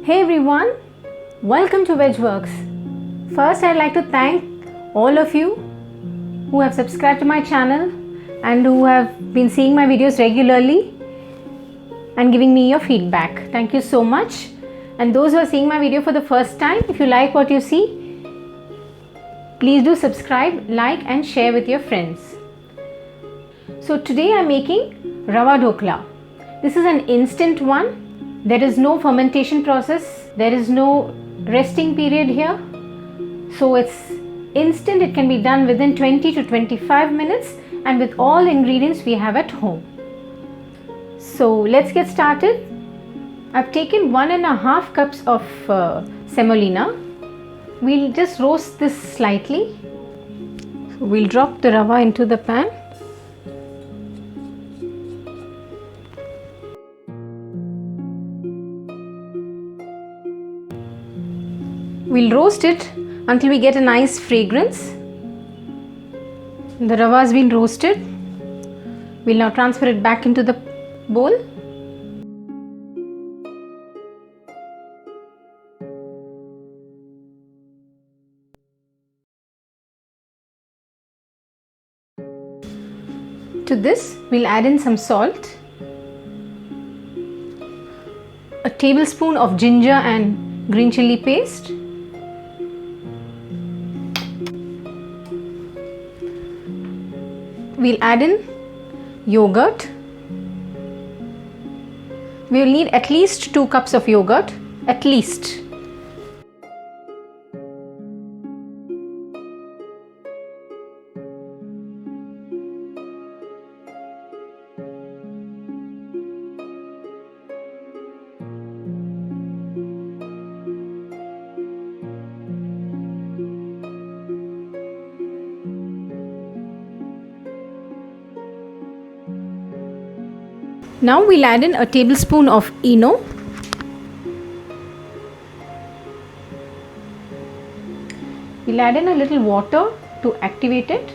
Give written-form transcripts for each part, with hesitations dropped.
Hey everyone, welcome to Vegworks. First, I'd like to thank all of you who have subscribed to my channel and who have been seeing my videos regularly and giving me your feedback. Thank you so much. And those who are seeing my video for the first time, if you like what you see, please do subscribe, like and share with your friends. So today I'm making Rava Dhokla. This is an instant one. There is no fermentation process, there is no resting period here. So it's instant, it can be done within 20 to 25 minutes and with all ingredients we have at home. So let's get started. I've taken 1.5 cups of semolina. We'll just roast this slightly. So we'll drop the rava into the pan. We'll roast it until we get a nice fragrance. The rava has been roasted. We'll now transfer it back into the bowl. To this, we'll add in some salt, a tablespoon of ginger and green chili paste, we'll add in yogurt. We will need at least 2 cups of yogurt, at least. Now we'll add in a tablespoon of Eno. We'll add in a little water to activate it.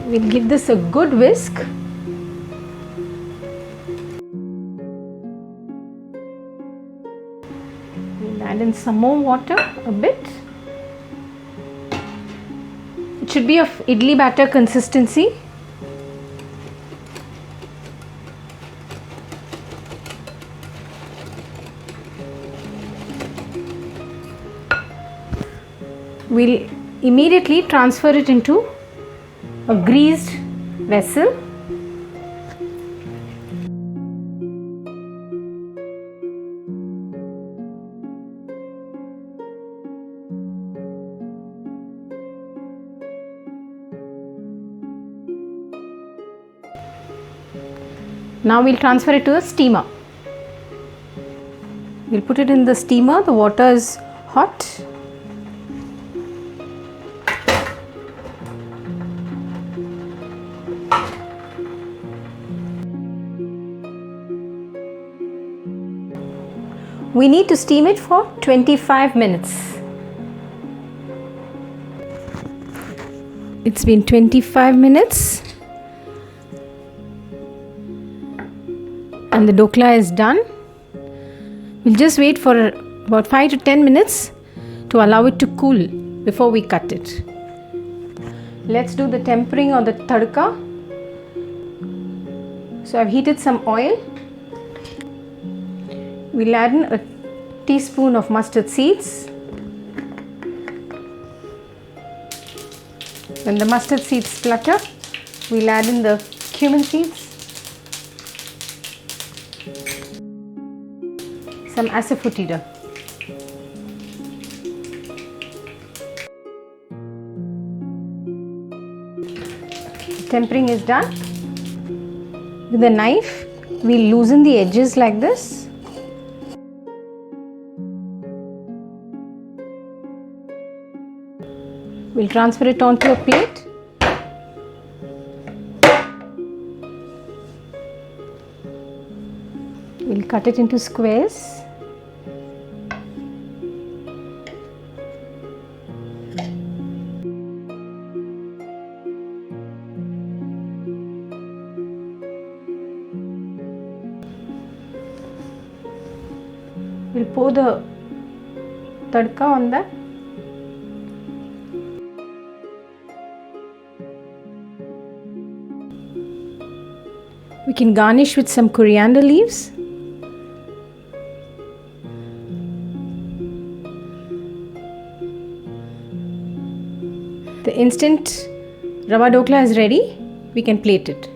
We'll give this a good whisk. We'll add in some more water, a bit. It should be of idli batter consistency. We'll immediately transfer it into a greased vessel. Now we'll transfer it to a steamer. We'll put it in the steamer. The water is hot. We need to steam it for 25 minutes. It's been 25 minutes. And the dhokla is done. We'll just wait for about 5 to 10 minutes to allow it to cool before we cut it. Let's do the tempering or the tadka. So I've heated some oil. We'll add in a teaspoon of mustard seeds. When the mustard seeds splutter, we'll add in the cumin seeds, some asafoetida. Tempering is done. With a knife, we'll loosen the edges like this. We'll transfer it onto a plate. We'll cut it into squares. We'll pour the tadka on that. We can garnish with some coriander leaves. The instant Rava Dhokla is ready. We can plate it.